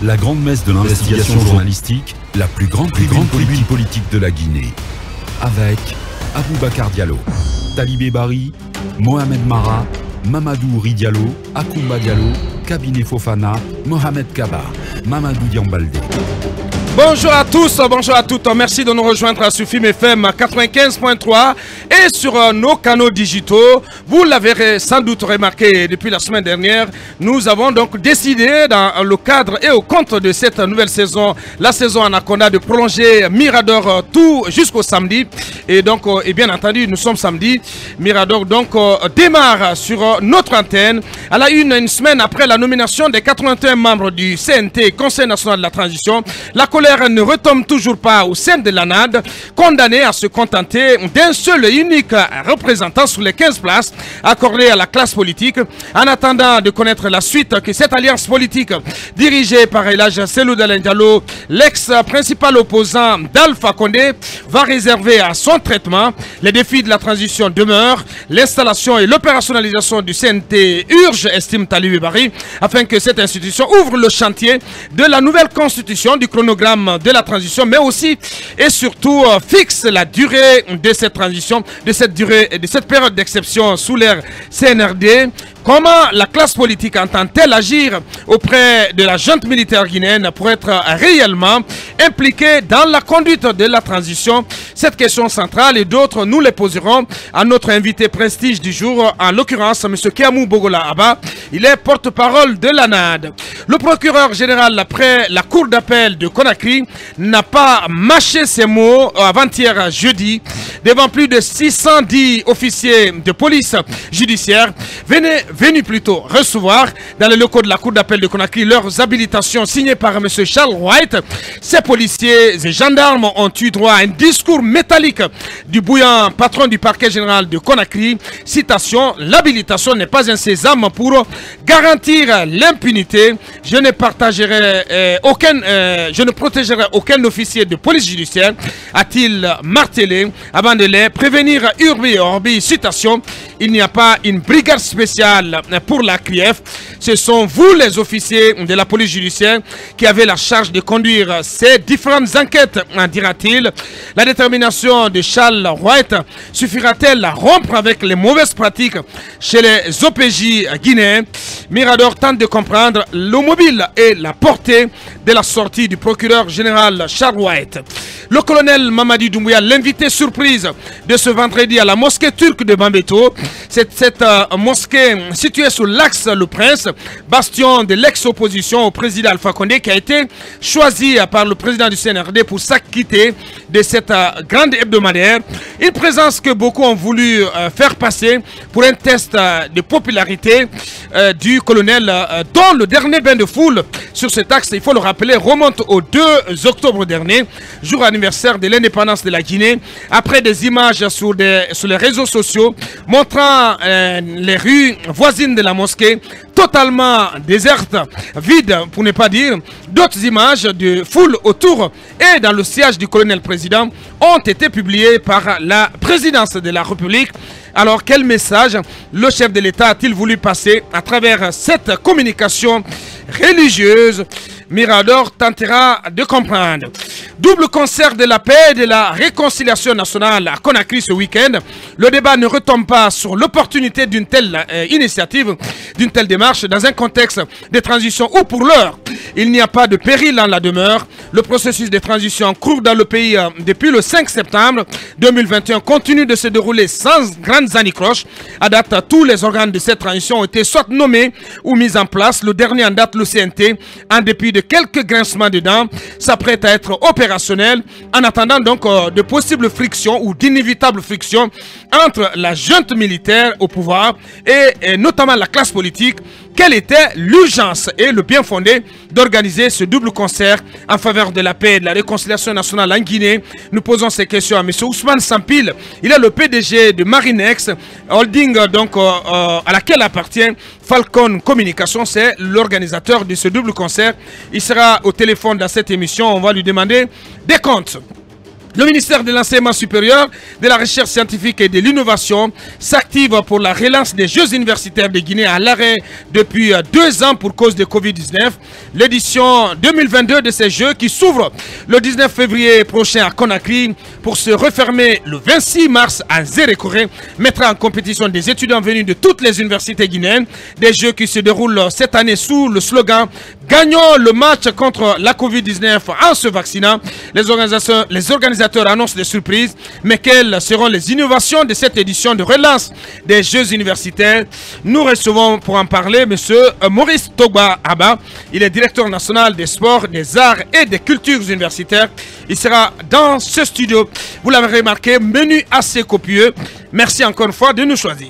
la grande messe de l'investigation journalistique, la plus grande tribune politique de la Guinée. Avec Aboubacar Diallo, Talibé Bari, Mohamed Mara, Mamadou Ri Diallo, Akoumba Diallo, Kabinet Fofana, Mohamed Kaba, Mamadou Diambaldé. Bonjour à tous, bonjour à toutes. Merci de nous rejoindre sur Film FM 95.3 et sur nos canaux digitaux. Vous l'avez sans doute remarqué depuis la semaine dernière, nous avons donc décidé dans le cadre et au compte de cette nouvelle saison, la saison Anaconda, de prolonger Mirador tout jusqu'au samedi. Et donc, et bien entendu, nous sommes samedi. Mirador donc démarre sur notre antenne à la une semaine après la nomination des 81 membres du CNT, Conseil national de la transition. La colère ne retombe toujours pas au sein de l'ANAD, condamné à se contenter d'un seul et unique représentant sur les 15 places accordées à la classe politique, en attendant de connaître la suite que cette alliance politique dirigée par Elhadji Cellou Dalein Diallo, l'ex-principal opposant d'Alpha Condé, va réserver à son traitement. Les défis de la transition demeurent. L'installation et l'opérationnalisation du CNT urge, estime Talibé Bari, afin que cette institution ouvre le chantier de la nouvelle constitution, du chronogramme de la transition, mais aussi et surtout fixe la durée de cette transition, de cette période d'exception sous l'ère CNRD. Comment la classe politique entend-elle agir auprès de la junte militaire guinéenne pour être réellement impliquée dans la conduite de la transition? Cette question centrale et d'autres, nous les poserons à notre invité prestige du jour, en l'occurrence M. Kiamou Bogola Abba. Il est porte-parole de l'ANAD. Le procureur général après la cour d'appel de Conakry n'a pas mâché ses mots avant-hier jeudi devant plus de 610 officiers de police judiciaire venus plutôt recevoir dans les locaux de la cour d'appel de Conakry leurs habilitations signées par M. Charles White. Ces policiers et gendarmes ont eu droit à un discours métallique du bouillant patron du parquet général de Conakry. Citation: l'habilitation n'est pas un sésame pour garantir l'impunité. Je ne protégerai aucun officier de police judiciaire, a-t-il martelé, avant de les prévenir urbi et orbi. Citation: il n'y a pas une brigade spéciale pour la CRIEF. Ce sont vous, les officiers de la police judiciaire, qui avez la charge de conduire ces différentes enquêtes, dira-t-il. La détermination de Charles White suffira-t-elle à rompre avec les mauvaises pratiques chez les OPJ guinéens? Mirador tente de comprendre le mobile et la portée de la sortie du procureur général Charles White. Le colonel Mamadi Doumbouya, l'invité surprise de ce vendredi à la mosquée turque de Bambeto. Cette mosquée située sur l'axe Le Prince, bastion de l'ex-opposition au président Alpha Condé, qui a été choisi par le président du CNRD pour s'acquitter de cette grande hebdomadaire. Une présence que beaucoup ont voulu faire passer pour un test de popularité du colonel, dont le dernier bain de foule sur cet axe, il faut le rappeler, remonte au 2 octobre dernier, jour anniversaire de l'indépendance de la Guinée, après des images sur les réseaux sociaux montrant les rues voisines de la mosquée totalement désertes, vides pour ne pas dire. D'autres images de foule autour et dans le siège du colonel président ont été publiées par la présidence de la République. Alors, quel message le chef de l'État a-t-il voulu passer à travers cette communication religieuse? Mirador tentera de comprendre. Double concert de la paix et de la réconciliation nationale à Conakry ce week-end. Le débat ne retombe pas sur l'opportunité d'une telle initiative, d'une telle démarche dans un contexte de transition où pour l'heure, il n'y a pas de péril dans la demeure. Le processus de transition en cours dans le pays depuis le 5 septembre 2021 continue de se dérouler sans grandes anicroches. À date, tous les organes de cette transition ont été soit nommés ou mis en place. Le dernier en date, le CNT, en dépit de quelques grincements de dents, s'apprête à être opérationnel, en attendant donc de possibles frictions ou d'inévitables frictions entre la junte militaire au pouvoir et notamment la classe politique. Quelle était l'urgence et le bien fondé d'organiser ce double concert en faveur de la paix et de la réconciliation nationale en Guinée? Nous posons ces questions à M. Ousmane Sampil. Il est le PDG de Marinex, holding donc, à laquelle appartient Falcon Communication. C'est l'organisateur de ce double concert. Il sera au téléphone dans cette émission. On va lui demander des comptes. Le ministère de l'Enseignement supérieur, de la Recherche scientifique et de l'Innovation s'active pour la relance des Jeux universitaires de Guinée à l'arrêt depuis 2 ans pour cause de Covid-19. L'édition 2022 de ces Jeux qui s'ouvre le 19 février prochain à Conakry pour se refermer le 26 mars à Zérékoré mettra en compétition des étudiants venus de toutes les universités guinéennes. Des Jeux qui se déroulent cette année sous le slogan « Gagnons le match contre la Covid-19 en se vaccinant ». Les organisateurs annoncent des surprises, mais quelles seront les innovations de cette édition de relance des Jeux universitaires? Nous recevons pour en parler M. Maurice Togba Abba. Il est directeur national des sports, des arts et des cultures universitaires. Il sera dans ce studio. Vous l'avez remarqué, menu assez copieux. Merci encore une fois de nous choisir.